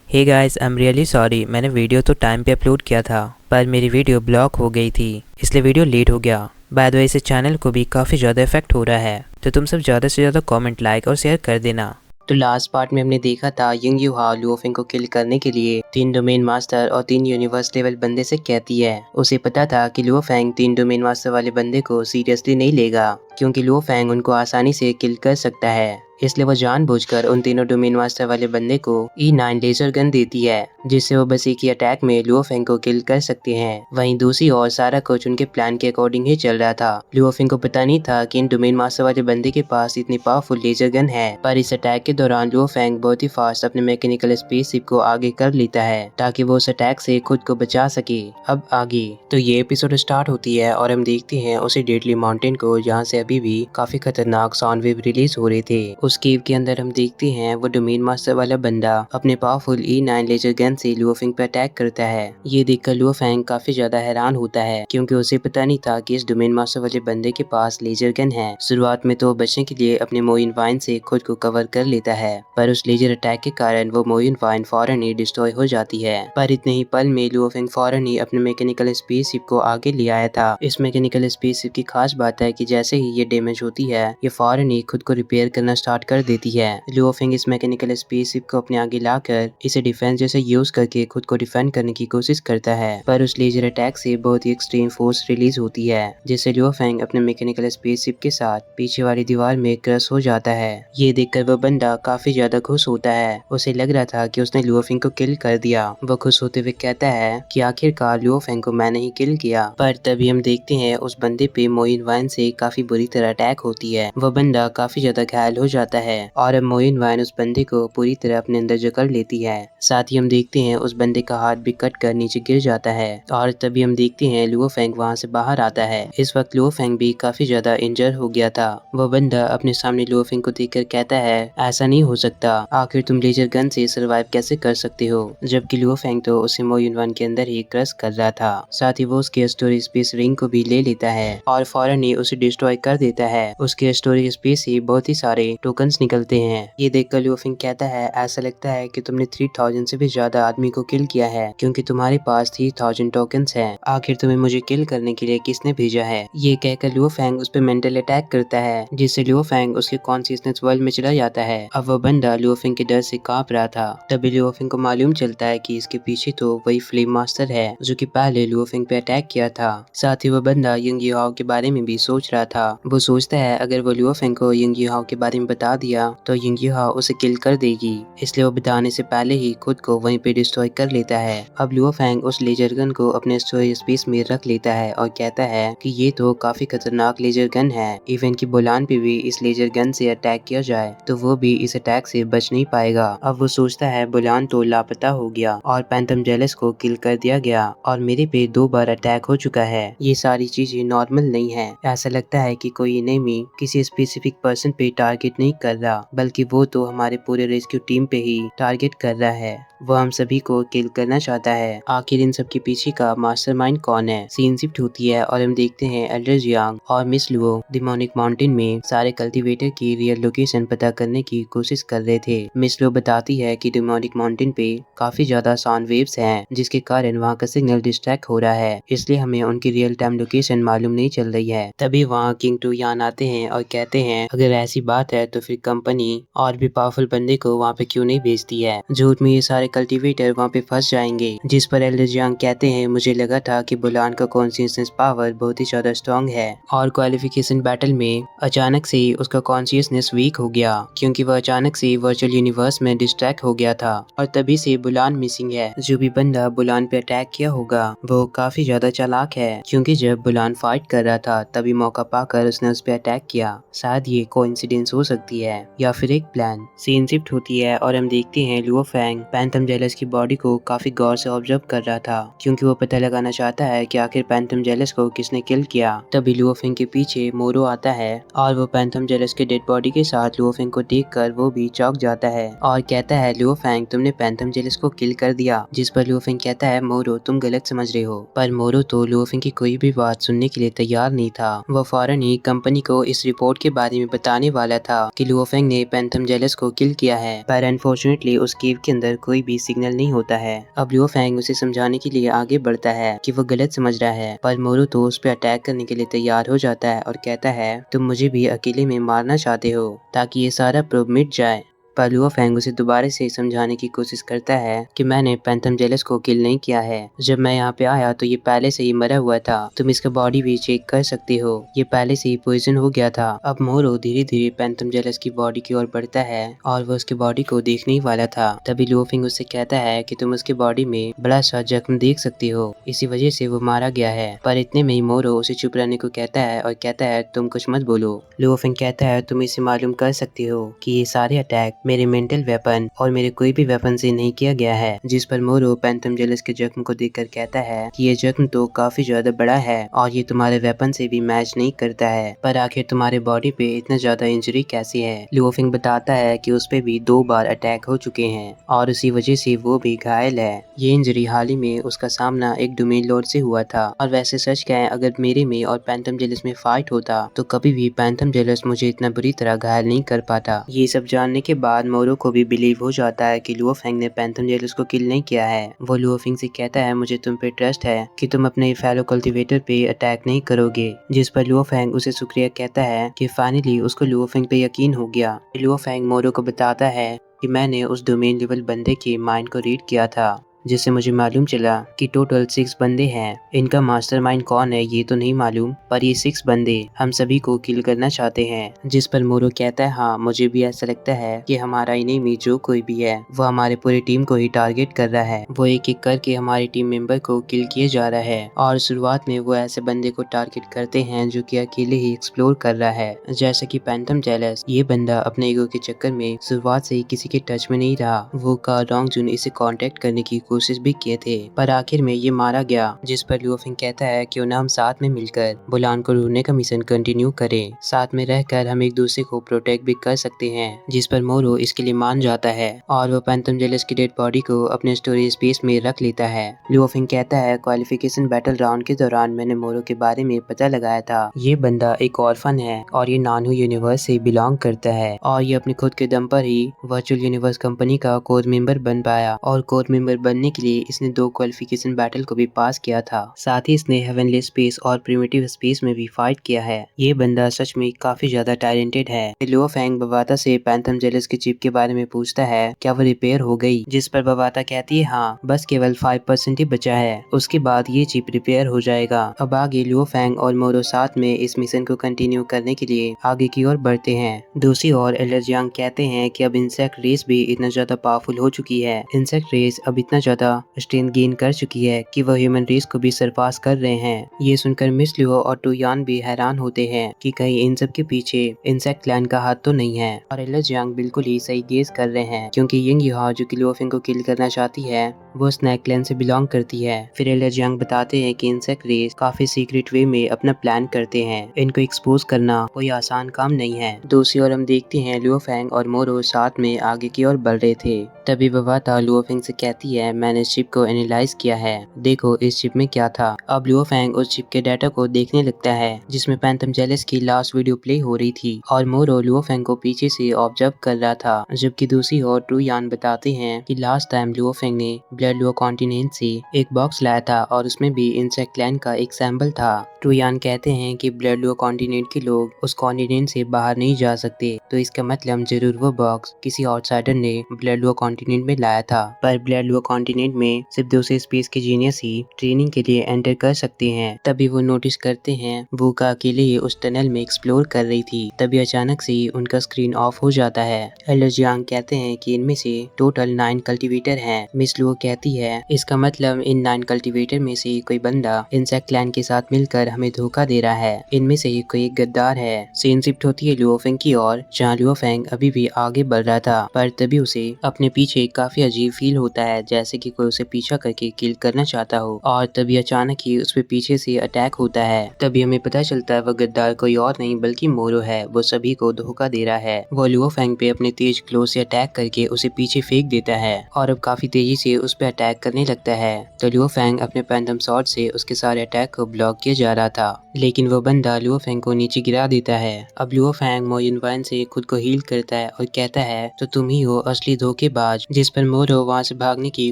Hey guys, I am really sorry. मैंने video तो time पे अपलोड किया था, पर मेरी वीडियो ब्लॉक हो गई थी, इसलिए वीडियो लेट हो गया। बाय द वे, इस चैनल को भी काफ़ी ज़्यादा इफेक्ट हो रहा है, तो तुम सब ज़्यादा से ज़्यादा कमेंट, लाइक और शेयर कर देना। तो लास्ट पार्ट में हमने देखा था यंग यूहा लुओफिंग को किल करने के लिए 3 डोमेन मास्टर और 3 यूनिवर्स लेवल बंदे से कहती है। उसे पता था कि लुओफेंग 3 डोमेन मास्टर वाले बंदे को सीरियसली नहीं लेगा, क्योंकि लुओफेंग उनको आसानी से किल कर सकता है। इसलिए वो जानबूझकर उन तीनों डोमेन मास्टर वाले बंदे को E9 लेजर गन देती है, जिससे वो बस एक ही अटैक में लुओफेंग को किल कर सकते हैं। वहीं दूसरी ओर सारा कुछ उनके प्लान के अकॉर्डिंग ही चल रहा था। लुओफेंग को पता नहीं था कि इन डोमेन मास्टर वाले बंदे के पास इतनी पावरफुल लेजर गन है, पर इस अटैक के दौरान लुओफेंग बहुत ही फास्ट अपने मैकेनिकल स्पेसशिप को आगे कर लेता है, ताकि वो उस अटैक से खुद को बचा सके। अब आगे तो ये एपिसोड स्टार्ट होती है और हम देखते हैं उसी डेडली माउंटेन को, जहाँ से अभी भी काफी खतरनाक साउंड वेव रिलीज हो रहे थे। उस केव के अंदर हम देखते हैं वो डोमेन मास्टर वाला बंदा अपने पावरफुल E9 लेजर गन से लुओफेंग पे अटैक करता है। ये देखकर लुओफेंग काफी ज्यादा हैरान होता है, क्योंकि उसे पता नहीं था कि इस डोमेन मास्टर वाले बंदे के पास लेजर गन है। शुरुआत में तो बचने के लिए अपने मोइन वाइन से खुद को कवर कर लेता है, पर उस लेजर अटैक के कारण वो मोइन वाइन फौरन ही डिस्ट्रॉय हो जाती है। पर इतने ही पल में लुओफेंग फौरन ही अपने मैकेनिकल स्पेसशिप को आगे ले आया था। इस मैकेनिकल स्पेसशिप की खास बात है कि जैसे ही ये डैमेज होती है, ये फौरन ही खुद को रिपेयर करना स्टार्ट कर देती है। लुओफेंग इस मैकेनिकल स्पेसशिप को अपने आगे लाकर इसे डिफेंस जैसे यूज करके खुद को डिफेंड करने की कोशिश करता है, पर उस लेजर अटैक से बहुत ही एक्सट्रीम फोर्स रिलीज होती है, जिससे लुओफेंग अपने मैकेनिकल स्पेसशिप के साथ पीछे वाली दीवार में क्रश हो जाता है। ये देखकर वो बंदा काफी ज्यादा खुश होता है। उसे लग रहा था कि उसने लुओफेंग को किल कर दिया। वो खुश होते हुए कहता है कि आखिरकार लुओफेंग को मैंने ही किल किया। पर तभी हम देखते हैं उस बंदे पे मोइन वाइन से काफी बुरी तरह अटैक होती है। वो बंदा काफी ज्यादा घायल हो जाता है और अब मोइन वाइन उस बंदे को पूरी तरह अपने अंदर जकड़ लेती है। साथ ही हम देखते हैं उस बंदे का हाथ भी कट कर नीचे गिर जाता है और तभी हम देखते हैं लुओफेंग वहाँ से बाहर आता है। इस वक्त लुओफेंग भी काफी ज्यादा इंजर हो गया था। वो बंदा अपने सामने लुओफेंग को देखकर कहता है, ऐसा नहीं हो सकता, आखिर तुम लेजर गन से सर्वाइव कैसे कर सकते हो, जबकि लुओफेंग तो उसे मोइन वाइन के अंदर ही क्रश कर रहा था। साथ ही वो उसके स्टोरेज स्पेस रिंग को भी ले लेता है और फौरन ही उसे डिस्ट्रॉय कर देता है। उसके स्टोरेज स्पेस से बहुत ही सारे टोकन्स निकलते हैं। ये देखकर लुओफेंग कहता है, ऐसा लगता है कि तुमने 3000 से भी ज्यादा आदमी को किल किया है, क्योंकि तुम्हारे पास 3000 टोकन्स हैं। आखिर तुम्हें मुझे किल करने के लिए किसने भेजा है? ये कहकर लुओफेंग उस पर मेंटल अटैक करता है, जिससे लुओफेंग उसके कॉन्शियसनेस वर्ल्ड में चला जाता है। अब वो बंदा लुओफेंग के डर से कांप रहा था। तभी लुओफेंग को मालूम चलता है कि इसके पीछे तो वही फ्लेम मास्टर है, जो कि पहले लुओफेंग पे अटैक किया था। साथ ही वो बंदा यंग यूहाओ के बारे में भी सोच रहा था। वो सोचता है अगर वो लुओफेंग को यंग यूहाओ के बारे में बता दिया तो यंग यूहाओ उसे किल कर देगी, इसलिए वो बताने से पहले ही खुद को वहीं पे डिस्ट्रॉय कर लेता है। अब लुओफेंग उस लेजर गन को अपने स्टोरेज स्पेस में रख लेता है और कहता है कि ये तो काफी खतरनाक लेजर गन है। इवन की बुलान पे भी इस लेजर गन से अटैक किया जाए तो वो भी इस अटैक से बच नहीं पाएगा। अब वो सोचता है बुलान तो लापता हो गया और पैंथम जेलस को किल कर दिया गया और मेरे पे 2 बार अटैक हो चुका है। ये सारी चीजें नॉर्मल नहीं है। ऐसा लगता है कि कोई एनिमी किसी स्पेसिफिक पर्सन पे टारगेट नहीं कर रहा, बल्कि वो तो हमारे पूरे रेस्क्यू टीम पे ही टारगेट कर रहा है। वो हम सभी को किल करना चाहता है। आखिर इन सब के पीछे का मास्टरमाइंड कौन है? सीन शिफ्ट होती है और हम देखते हैं एल्डर जियांग और मिस लुओ डिमोनिक माउंटेन में सारे कल्टीवेटर की रियल लोकेशन पता करने की कोशिश कर रहे थे। मिस लुओ बताती है कि डिमोनिक माउंटेन पे काफी ज्यादा साउंड वेव्स हैं, जिसके कारण वहाँ का सिग्नल डिस्ट्रैक्ट हो रहा है, इसलिए हमें उनकी रियल टाइम लोकेशन मालूम नहीं चल रही है। तभी वहाँ किंग टू यान आते हैं और कहते हैं अगर ऐसी बात है तो फिर कंपनी और भी पावरफुल बंदे को वहाँ पे क्यों नहीं भेजती है? झूठ में ये सारे कल्टीवेटर वहाँ पे फंस जाएंगे। जिस पर एल्डर जियांग कहते हैं मुझे लगा था कि बुलान का कॉन्शियसनेस पावर बहुत ही ज्यादा स्ट्रॉन्ग है और क्वालिफिकेशन बैटल में अचानक से उसका कॉन्शियसनेस वीक हो गया, क्योंकि वह अचानक से वर्चुअल यूनिवर्स में डिस्ट्रैक्ट हो गया था और तभी से बुलान मिसिंग है। जो भी बंदा बुलान पे अटैक किया होगा वो काफी ज्यादा चालाक है, क्योंकि जब बुलान फाइट कर रहा था तभी मौका पाकर उसने उस पे अटैक किया। शायद ये कोइंसिडेंस हो सकती है या फिर एक प्लान। सीन शिफ्ट होती है और हम देखते हैं लुओफेंग पैंथम जेलस की बॉडी को काफी गौर से ऑब्जर्व कर रहा था, क्योंकि वो पता लगाना चाहता है कि आखिर पैंथम जेलस को किसने किल किया। तभी लुओफेंग के पीछे मोरो आता है और वो पैंथम जेलस के डेड बॉडी के साथ लुओफेंग को देखकर वो भी चौंक जाता है और कहता है लुओफेंग तुमने पैंथम जेलस को किल कर दिया। जिस पर लुओफेंग कहता है मोरो तुम गलत समझ रहे हो। पर मोरो तो लुओफेंग की कोई भी बात सुनने के लिए तैयार नहीं था। वो फौरन ही कंपनी को इस रिपोर्ट के बारे में बताने वाला था कि लुओफेंग ने पैंथम जेलस को किल किया है, पर अनफॉर्चुनेटली उस केव के अंदर कोई भी सिग्नल नहीं होता है। अब लियो फैंग उसे समझाने के लिए आगे बढ़ता है कि वो गलत समझ रहा है, पर मोरू तो उस पर अटैक करने के लिए तैयार हो जाता है और कहता है तुम मुझे भी अकेले में मारना चाहते हो ताकि ये सारा प्रूफ मिट जाए। पर लियो फैंग उसे दोबारा से समझाने की कोशिश करता है कि मैंने पैंथम जेलस को किल नहीं किया है। जब मैं यहाँ पे आया तो ये पहले से ही मरा हुआ था, तुम इसका बॉडी भी चेक कर सकते हो, ये पहले से ही पॉइजन हो गया था। अब मोरू धीरे धीरे पैंथम जेलस की बॉडी की ओर बढ़ता है और वो उसकी बॉडी को देखने ही वाला था। तभी लियो फैंग उससे कहता है कि तुम उसकी बॉडी में बड़ा सा जख्म देख सकते हो, इसी वजह से वो मारा गया है। पर इतने में ही मोरू उसे चुप रहने को कहता है और कहता है तुम कुछ मत बोलो। लियो फैंग कहता है तुम इसे मालूम कर सकते हो कि ये सारे अटैक मेरे मेंटल वेपन और मेरे कोई भी वेपन से नहीं किया गया है। जिस पर मोरू पैंथम जेलस के जख्म को देखकर कहता है कि ये जख्म तो काफी ज्यादा बड़ा है और ये तुम्हारे वेपन से भी मैच नहीं करता है, पर आखिर तुम्हारे बॉडी पे इतना ज्यादा इंजरी कैसी है। लियो फैंग बताता है कि उस पे भी 2 बार अटैक हो चुके हैं और उसी वजह से वो भी घायल है। ये इंजरी हाल ही में उसका सामना एक डोमेन लॉर्ड से हुआ था और वैसे सच क्या है, अगर मेरे में और पैंथम जेलस में फाइट होता तो कभी भी पैंथम जेलस मुझे इतना बुरी तरह घायल नहीं कर पाता। ये सब जानने के बाद मोरू को भी बिलीव हो जाता है कि लियो फैंग ने पैंथम जेलस को किल नहीं किया है। वो लियो फैंग से कहता है मुझे तुम पे ट्रस्ट है कि तुम अपने फेलो कल्टीवेटर पे अटैक नहीं करोगे। जिस पर लियो फैंग उसे शुक्रिया कहता है कि फाइनली उसको लियो फैंग पे यकीन हो गया। लियो फैंग मोरू को बताता है कि मैंने उस डोमेन लेवल बंदे के माइंड को रीड किया था, जिससे मुझे मालूम चला कि टोटल 6 बंदे हैं। इनका मास्टरमाइंड कौन है ये तो नहीं मालूम, पर ये 6 बंदे हम सभी को किल करना चाहते हैं। जिस पर मोरू कहता है हाँ मुझे भी ऐसा लगता है कि हमारा एनिमी जो कोई भी है वो हमारे पूरी टीम को ही टारगेट कर रहा है। वो एक एक करके हमारी टीम मेंबर को किल किए जा रहा है और शुरुआत में वो ऐसे बंदे को टारगेट करते हैं जो कि अकेले ही एक्सप्लोर कर रहा है, जैसे कि पैंथम जेलस। ये बंदा अपने ईगो के चक्कर में शुरुआत से ही किसी के टच में नहीं रहा। वो का रॉन्ग जून इसे कांटेक्ट करने की कोशिश भी किए थे, पर आखिर में ये मारा गया। जिस पर लियो फैंग कहता है क्यों ना हम साथ में मिलकर बुलान को ढूंढने का मिशन कंटिन्यू करें, साथ में रहकर हम एक दूसरे को प्रोटेक्ट भी कर सकते हैं। जिस पर मोरू इसके लिए मान जाता है और वो पैंथम जेलस की डेड बॉडी को अपने स्टोरेज स्पेस में रख लेता है। लियो फैंग कहता है क्वालिफिकेशन बैटल राउंड के दौरान मैंने मोरू के बारे में पता लगाया था। ये बंदा एक ऑर्फन है और ये नानू यूनिवर्स से बिलोंग करता है और ये अपने खुद के दम पर ही वर्चुअल यूनिवर्स कंपनी का कोर मेंबर बन पाया और कोर मेंबर बनने के लिए इसने 2 क्वालिफिकेशन बैटल को भी पास किया था। साथ ही इसने हेवनली स्पेस और प्रिमिटिव स्पेस में भी फाइट किया है। ये बंदा सच में काफी ज्यादा टैलेंटेड है। लियो फैंग बवाता से पैंथम जेलस के चिप के बारे में पूछता है क्या वो रिपेयर हो गई, जिस पर बवाता कहती है हाँ बस केवल 5% ही बचा है, उसके बाद ये चिप रिपेयर हो जाएगा। अब आगे लियो फैंग और मोरू साथ में इस मिशन को कंटिन्यू करने के लिए आगे की ओर बढ़ते हैं। दूसरी ओर एल्डर जियांग कहते हैं कि अब इंसेक्ट रेस भी इतना ज्यादा पावरफुल हो चुकी है, इंसेक्ट रेस अब इतना ज्यादा स्ट्रेंथ गेन कर चुकी है कि वह ह्यूमन रेस को भी सरपास कर रहे हैं। ये सुनकर मिस लियो और टू यान भी हैरान होते हैं कि कहीं इन सब के पीछे इंसेक्ट क्लैन का हाथ तो नहीं है। और एल्डर जियांग बिल्कुल ही सही गेस कर रहे हैं क्योंकि यंग युहा जो कि लियो फैंग को किल करना चाहती है वो स्नैक क्लैन से बिलोंग करती है। फिर एल्डर जियांग बताते हैं कि इंसेक्ट रेस काफी सीक्रेट वे में अपना प्लान करते हैं, इनको एक्सपोज करना कोई आसान काम नहीं है। दूसरी ओर हम देखते हैं लियो फैंग और मोरू साथ में आगे की ओर बढ़ रहे थे। तभी बवाता लियो फैंग से कहती है मैंने इस चिप को एनालाइज किया है, देखो इस चिप में क्या था। अब लियो फैंग उस चिप के डाटा को देखने लगता है जिसमें पैंथम जेलस की लास्ट वीडियो प्ले हो रही थी और मोरू लियो फैंग को पीछे से ऑब्जर्व कर रहा था। जबकि दूसरी ओर ट्रू यान बताते हैं कि लास्ट टाइम लियो फैंग ने ब्लड लियो कॉन्टिनेंट से एक बॉक्स लाया था और उसमें भी इंसेक्ट क्लैन का एक सैंपल था। ट्रू यान कहते हैं कि ब्लड लियो कॉन्टिनेंट के लोग उस कॉन्टिनेंट से बाहर नहीं जा सकते, तो इसका मतलब जरूर वो बॉक्स किसी आउटसाइडर ने ब्लड लियो कॉन्टिनेंट में लाया था। पर ब्लड लियो कॉन्टिनेंट में सिर्फ दूसरे स्पेस के जीनियस ही ट्रेनिंग के लिए एंटर कर सकते हैं। तभी वो नोटिस करते हैं वो का अकेले ही उस टनल में एक्सप्लोर कर रही थी। तभी अचानक से उनका स्क्रीन ऑफ हो जाता है। एल्डर जियांग कहते हैं कि इनमें से टोटल 9 कल्टीवेटर हैं। मिस लुओ कहती है इसका मतलब इन 9 कल्टीवेटर में से कोई बंदा इंसेक्ट क्लैन के साथ मिलकर हमें धोखा दे रहा है, इनमें से ही कोई एक गद्दार है। सीन शिफ्ट होती है लियो फैंग की ओर, जहाँ लियो फैंग अभी भी आगे बढ़ रहा था, पर तभी उसे अपने पीछे काफी अजीब फील होता है जैसे कि कोई उसे पीछा करके किल करना चाहता हो। और तभी अचानक ही उस पे पीछे से अटैक होता है। तभी हमें पता चलता है वह गद्दार कोई और नहीं बल्कि मोरू है। वो सभी को धोखा दे रहा है। वो लियो फैंग पे अपने तेज क्लो से अटैक करके उसे पीछे फेंक देता है और अब काफी तेजी से उस पर अटैक करने लगता है। तो लियो फेंग अपने पैंटम सॉर्ड से उसके सारे अटैक को ब्लॉक किया जा रहा था, लेकिन वो बंदा लियो फेंग को नीचे गिरा देता है। अब लियो फेंग मो युनवान से खुद को हील करता है और कहता है तो तुम ही हो असली धोखेबाज, जिस पर मोरो वहाँ से भागने की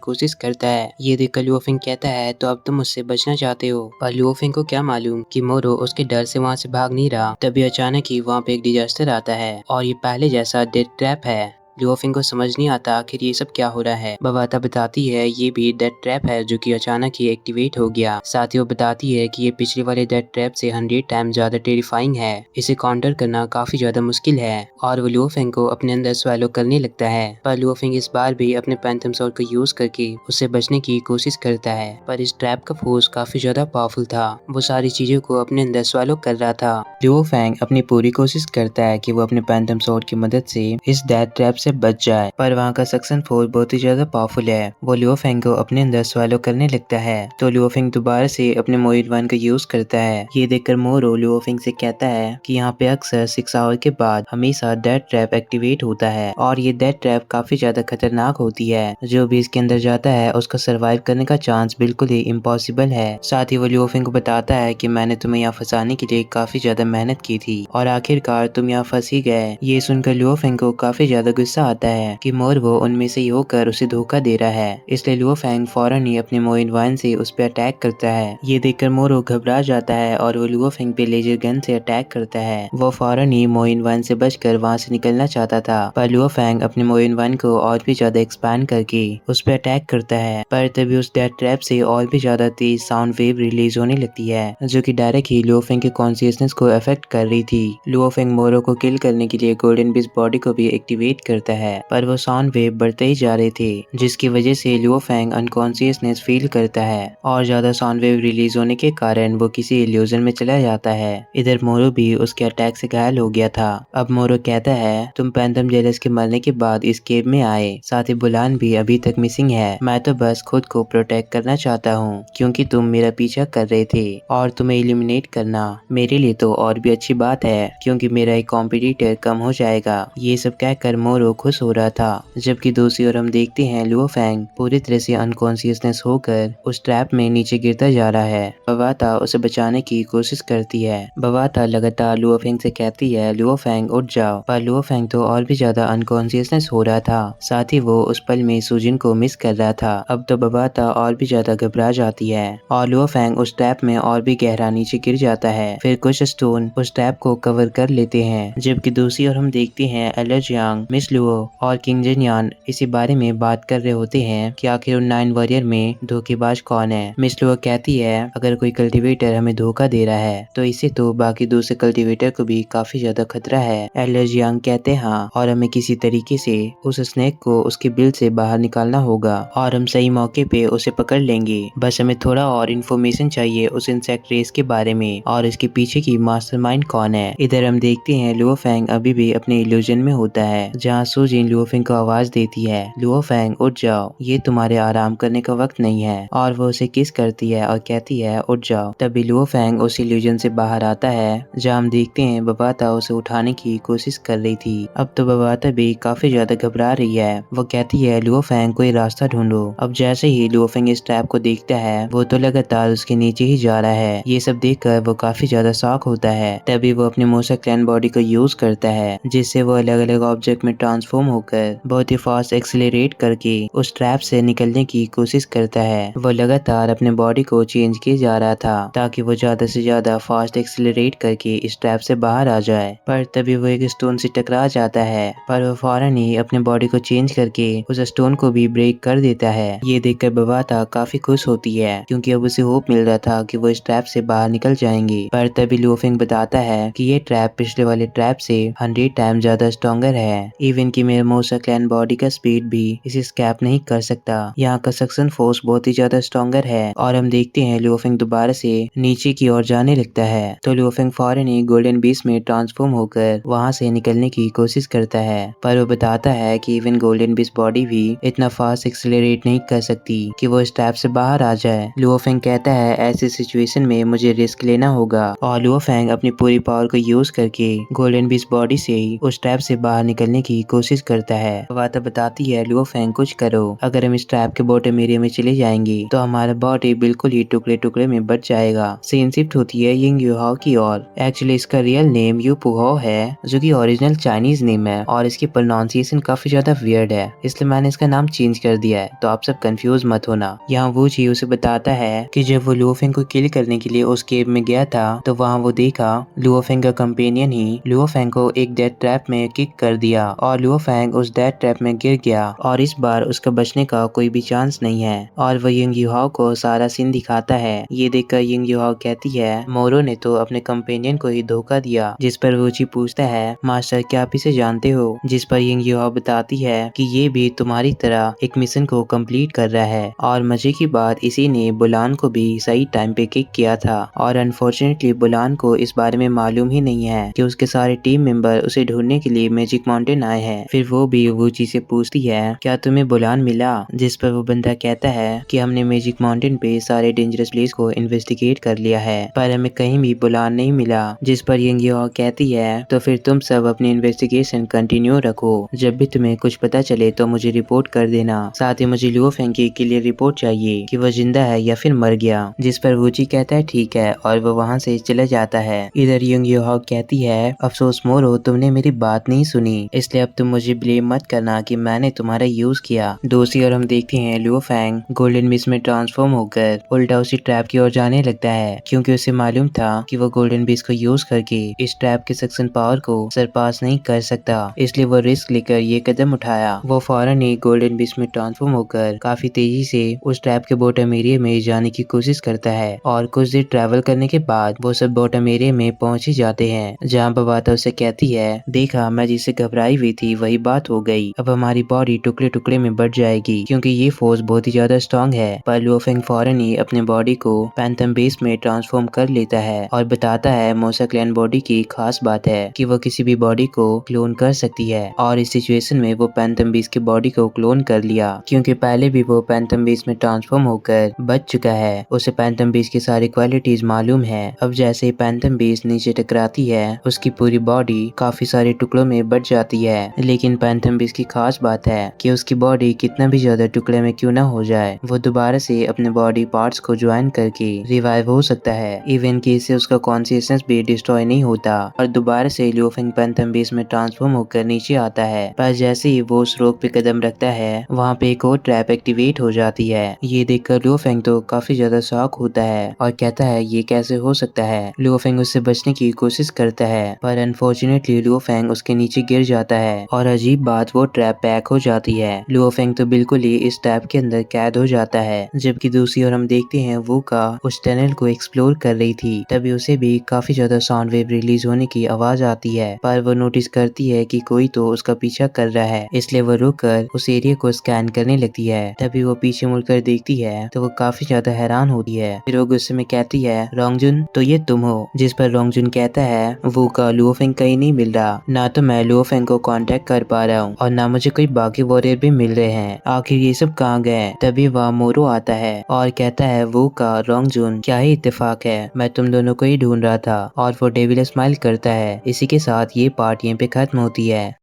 कोशिश करता है। ये देखकर लियो फेंग कहता है तो अब तुम मुझसे बचना चाहते हो, पर लियो फेंग को क्या मालूम कि मोरो उसके डर से वहाँ से भाग नहीं रहा। तभी अचानक ही वहाँ पे एक डिजास्टर आता है और ये पहले जैसा डेथ ट्रैप है। लियो फेंग को समझ नहीं आता आखिर ये सब क्या हो रहा है। बबाता बताती है ये भी डेथ ट्रैप है जो कि अचानक ही एक्टिवेट हो गया। साथ ही वो बताती है कि ये पिछले वाले डेथ ट्रैप से 100 टाइम ज्यादा टेरिफाइंग है, इसे काउंटर करना काफी ज्यादा मुश्किल है। और वो लियो फेंग को अपने अंदर स्वैलो करने लगता है, पर लियो फेंग इस बार भी अपने पैंथम सॉर्ड को यूज करके उससे बचने की कोशिश करता है। पर इस ट्रैप का फोर्स काफी ज्यादा पावरफुल था, वो सारी चीजों को अपने अंदर स्वैलो कर रहा था। लियो फेंग अपनी पूरी कोशिश करता है कि वो अपने पैंथम सॉर्ड की मदद से इस डेथ ट्रैप से बच जाए, पर वहाँ का सक्शन फोर्स बहुत ही ज्यादा पावरफुल है। वो लियो फेंग को अपने अंदर स्वैलो करने लगता है। तो लियो फेंग दोबारा से अपने मोइडवान का यूज करता है। ये देखकर मोरो लियो फेंग से कहता है कि यहाँ पे अक्सर 6 आवर के बाद हमेशा डेथ ट्रैप एक्टिवेट होता है और ये डेथ ट्रैप काफी ज्यादा खतरनाक होती है। जो भी इसके अंदर जाता है उसका सर्वाइव करने का चांस बिल्कुल ही इम्पॉसिबल है। साथ ही वो लियो फेंग को बताता है कि मैंने तुम्हें यहाँ फंसाने के लिए काफी ज्यादा मेहनत की थी और आखिरकार तुम यहाँ फंस ही गए। ये सुनकर लियो फेंग को काफी ज्यादा गुस्सा आता है कि मोरो उनमें से ही होकर उसे धोखा दे रहा है। इसलिए लियो फेंग फौरन ही अपने मोइनवान से उस पर अटैक करता है। ये देखकर मोरो घबरा जाता है और वो लियो फेंग पे लेजर गन से अटैक करता है। वो फौरन ही मोइनवान से बचकर वहाँ से निकलना चाहता था, पर लियो फेंग अपने मोइनवान को और भी ज्यादा एक्सपैंड करके उस पर अटैक करता है। पर तभी उस डेथ ट्रैप से और भी ज्यादा तेज साउंड वेव रिलीज होने लगती है, जो कि डायरेक्ट ही लियो फेंग के कॉन्शियसनेस को अफेक्ट कर रही थी। लियो फेंग मोरो को किल करने के लिए गोल्डन बीस्ट बॉडी को भी एक्टिवेट करता है, पर वो साउंड वेव बढ़ते ही जा रहे थे, जिसकी वजह से लियो फेंग अनकॉन्शियसनेस फील करता है और ज्यादा साउंड वेव रिलीज होने के कारण वो किसी इल्यूजन में चला जाता है। इधर मोरो भी उसके अटैक से घायल हो गया था। अब मोरो कहता है तुम पैंथम जेलस के मरने के बाद इस केव में आए, साथ ही बुलान भी अभी तक मिसिंग है। मैं तो बस खुद को प्रोटेक्ट करना चाहता हूँ क्योंकि तुम मेरा पीछा कर रहे थे और तुम्हें इलिमिनेट करना मेरे लिए तो और भी अच्छी बात है क्योंकि मेरा एक कॉम्पिटिटर कम हो जाएगा। ये सब कहकर मोरो खुश हो रहा था, जबकि दूसरी ओर हम देखते हैं लियो फेंग पूरी तरह से अनकॉन्शियसनेस होकर उस ट्रैप में नीचे गिरता जा रहा है। बबाता उसे बचाने की कोशिश करती है। बबाता लगातार लियो फेंग से कहती है लियो फेंग उठ जाओ, पर लियो फेंग तो और भी ज्यादा अनकॉन्शियसनेस हो रहा था। साथ ही वो उस पल में सुजिन को मिस कर रहा था। अब तो बबाता और भी ज्यादा घबरा जाती है और लियो फेंग उस ट्रैप में और भी गहरा नीचे गिर जाता है। फिर कुछ स्टोन उस ट्रैप को कवर कर लेते हैं, जबकि दूसरी ओर हम देखते हैं एलर्जियांग, मिस लुओ और किंग जिनयान इसी बारे में बात कर रहे होते हैं कि आखिर उन 9 वॉरियर में धोखेबाज कौन है। मिस लुओ कहती है अगर कोई कल्टीवेटर हमें धोखा दे रहा है तो इसे तो बाकी दूसरे कल्टीवेटर को भी काफी ज्यादा खतरा है। एलर्जियांग कहते हैं हाँ, और हमें किसी तरीके से उस स्नेक को उसके बिल से बाहर निकालना होगा और हम सही मौके पे उसे पकड़ लेंगे। बस हमें थोड़ा और इन्फॉर्मेशन चाहिए उस इंसेक्ट रेस के बारे में और इसके पीछे की मास्टरमाइंड कौन है। इधर हम देखते हैं लियो फेंग अभी भी अपने इल्यूजन में होता है, जहाँ सुजिन लियो फेंग को आवाज देती है लियो फेंग उठ जाओ, ये तुम्हारे आराम करने का वक्त नहीं है। और वो उसे किस करती है और कहती है उठ जाओ। तभी लियो फेंग उस इल्यूजन से बाहर आता है, जहाँ हम देखते हैं बबाता उसे उठाने की कोशिश कर रही थी। अब तो बबाता भी काफी ज्यादा घबरा रही है। वो कहती है लियो फेंग कोई रास्ता ढूंढो। अब जैसे ही लियो फेंग इस ट्रैप को देखता है वो तो लगातार उसके नीचे ही जा रहा है। ये सब देखकर वो काफी ज्यादा शॉक होता है। तभी वो अपने मोसा क्लैन बॉडी को यूज करता है, जिससे वो अलग अलग ऑब्जेक्ट में ट्रांसफॉर्म होकर बहुत ही फास्ट एक्सेलरेट करके उस ट्रैप से निकलने की कोशिश करता है। वो लगातार अपने बॉडी को चेंज किए जा रहा था ताकि वो ज्यादा से ज्यादा फास्ट एक्सेलरेट करके इस ट्रैप से बाहर आ जाए। पर तभी वो एक स्टोन से टकरा जाता है, पर वो फौरन ही अपने बॉडी को चेंज करके उस स्टोन को भी ब्रेक कर देता है। ये देखकर बबाता काफी खुश होती है क्योंकि अब उसे होप मिल रहा था कि वो इस ट्रैप से बाहर निकल जाएंगे। पर तभी लियो फेंग बताता है कि ये ट्रैप पिछले वाले ट्रैप से 100 टाइम ज्यादा स्ट्रॉन्गर है। इवन कि मेरे मोसा क्लैन बॉडी का स्पीड भी इसे स्कैप नहीं कर सकता। यहाँ का सक्शन फोर्स बहुत ही ज्यादा स्ट्रॉन्गर है। और हम देखते हैं लियो फेंग दोबारा से नीचे की ओर जाने लगता है, तो लियो फेंग फौरन ही गोल्डन बीस्ट में ट्रांसफॉर्म होकर वहाँ से निकलने की कोशिश करता है। पर वो बताता है कि इवन गोल्डन बीस्ट बॉडी भी इतना फास्ट एक्सेलरेट नहीं कर सकती कि वो इस ट्रैप से बाहर आ जाए। लियो फेंग कहता है ऐसी सिचुएशन में मुझे रिस्क लेना होगा और लियो फेंग अपनी पूरी पावर को यूज करके गोल्डन बीस्ट बॉडी से ही उस ट्रैप से बाहर निकलने की कोशिश करता है। बवाता बताती है लुओ फेंग कुछ करो, अगर हम इस ट्रैप के बॉटम एरिया में चले जाएंगे तो हमारा बॉडी बिल्कुल ही टुकड़े टुकड़े में बच जाएगा। सीन शिफ्ट होती है यिंग युहाओ की ओर। एक्चुअली इसका रियल नेम यू पुहो है, जो कि ओरिजिनल चाइनीज नेम है और इसकी प्रोनाउंसिएशन काफी ज्यादा वियर्ड है, इसलिए मैंने इसका नाम चेंज कर दिया है, तो आप सब कंफ्यूज मत होना। यहाँ वो जी उसे बताता है कि जब वो लुओ फेंग को किल करने के लिए उस केव में गया था तो वहाँ वो देखा लुओ फेंग का कंपेनियन ही लुओ फेंग को एक डेथ ट्रैप में किक कर दिया और लुओ फेंग उस डेथ ट्रैप में गिर गया और इस बार उसका बचने का कोई भी चांस नहीं है। और वो यिंग युहाओ को सारा सीन दिखाता है। ये देखकर यिंग युहाओ कहती है मोरो ने तो अपने कंपेनियन को ही धोखा दिया, जिस पर वूची पूछता है मास्टर क्या आप इसे जानते हो, जिस पर यिंग युहाओ बताती है कि ये भी तुम्हारी तरह एक मिशन को कंप्लीट कर रहा है और मजे की बात इसी ने बुलान को भी सही टाइम पे किक किया था और अनफॉर्चुनेटली बुलान को इस बारे में मालूम ही नहीं है कि उसके सारे टीम मेंबर उसे ढूंढने के लिए मैजिक माउंटेन आए हैं। फिर वो भी वूची से पूछती है क्या तुम्हें बुलान मिला, जिस पर वो बंदा कहता है कि हमने मैजिक माउंटेन पे सारे डेंजरस प्लेस को इन्वेस्टिगेट कर लिया है पर हमें कहीं भी बुलान नहीं मिला, जिस पर यिंग युहाओ कहती है तो फिर तुम सब अपनी इन्वेस्टिगेशन कंटिन्यू रखो, जब भी तुम्हें कुछ पता चले तो मुझे रिपोर्ट कर देना, साथ ही मुझे लुओ फेंग की क्लियर रिपोर्ट चाहिए कि वो जिंदा है या फिर मर गया, जिस पर वूची कहता है ठीक है और वो वहाँ से चला जाता है। इधर यिंग युहाओ कहती है अफसोस मोरो तुमने मेरी बात नहीं सुनी, इसलिए अब तुम मुझे ब्लेम मत करना कि मैंने तुम्हारा यूज किया। दूसरी ओर हम देखते हैं लुओ फेंग गोल्डन बिस्ट में ट्रांसफॉर्म होकर उल्टा उसी ट्रैप की ओर जाने लगता है, क्योंकि उसे मालूम था कि वो गोल्डन बिस्ट को यूज करके इस ट्रैप के सक्शन पावर को सरपास नहीं कर सकता, इसलिए वो रिस्क लेकर ये कदम उठाया। वो फौरन ही गोल्डन बिस्ट में ट्रांसफॉर्म होकर काफी तेजी से उस ट्रैप के बॉटम एरिया में जाने की कोशिश करता है और कुछ देर ट्रैवल करने के बाद वो सब बॉटम एरिया में पहुंच ही जाते हैं, जहाँ बवाता उसे कहती है देखा मैं जिससे घबराई हुई थी वही बात हो गई, अब हमारी बॉडी टुकड़े टुकड़े में बढ़ जाएगी क्योंकि ये फोर्स बहुत ही ज्यादा स्ट्रॉन्ग है। पर लुओ फेंग फौरन ही अपने बॉडी को पैंथम बेस में ट्रांसफॉर्म कर लेता है और बताता है मोसा क्लैन बॉडी की खास बात है कि वो किसी भी बॉडी को क्लोन कर सकती है और इस सिचुएशन में वो पैंथम बेस की बॉडी को क्लोन कर लिया, क्योंकि पहले भी वो पैंथम बेस में ट्रांसफॉर्म होकर बच चुका है, उसे पैंथम बेस की सारी क्वालिटीज मालूम है। अब जैसे ही पैंथम बेस नीचे टकराती है उसकी पूरी बॉडी काफी सारे टुकड़ों में बढ़ जाती है, लेकिन पैंथम बेस की खास बात है कि उसकी बॉडी कितना भी ज्यादा टुकड़े में क्यों ना हो जाए वो दोबारा से अपने बॉडी पार्ट्स को ज्वाइन करके रिवाइव हो सकता है, इवन कि इससे उसका कॉन्शियसनेस भी डिस्ट्रॉय नहीं होता और दोबारा से लुओ फेंग पैंथम बेस में ट्रांसफॉर्म होकर नीचे आता है। पर जैसे ही वो उस रोक पे कदम रखता है वहाँ पे एक और ट्रैप एक्टिवेट हो जाती है। ये देखकर लुओ फेंग तो काफी ज्यादा शॉक होता है और कहता है ये कैसे हो सकता है। लुओ फेंग उससे बचने की कोशिश करता है पर अनफॉर्चुनेटली लुओ फेंग उसके नीचे गिर जाता है और अजीब बात वो ट्रैप पैक हो जाती है। लुओ फेंग तो बिल्कुल ही इस ट्रैप के अंदर कैद हो जाता है, जबकि दूसरी ओर हम देखते हैं वो का उस टनल को एक्सप्लोर कर रही थी, तभी उसे भी काफी ज्यादा साउंड वेव रिलीज होने की आवाज आती है, पर वो नोटिस करती है कि कोई तो उसका पीछा कर रहा है, इसलिए वो रुककर उस एरिया को स्कैन करने लगती है। तभी वो पीछे मुड़कर देखती है तो वो काफी ज्यादा हैरान होती है। फिर वो गुस्से में कहती है रोंगजुन तो ये तुम हो, जिस पर रोंगजुन कहता है वो का लुओ फेंग कहीं नहीं मिल रहा, ना तो मैं लुओ फेंग को कांटेक्ट कर पा रहा हूँ और ना मुझे कोई बाकी वॉरियर भी मिल रहे हैं, आखिर ये सब कहाँ गए। तभी वह मोरो आता है और कहता है वो का रोंगजुन क्या ही इत्तेफाक है, मैं तुम दोनों को ही ढूंढ रहा था, और वो डेविल स्माइल करता है। इसी के साथ ये पार्ट यहीं पे खत्म होती है।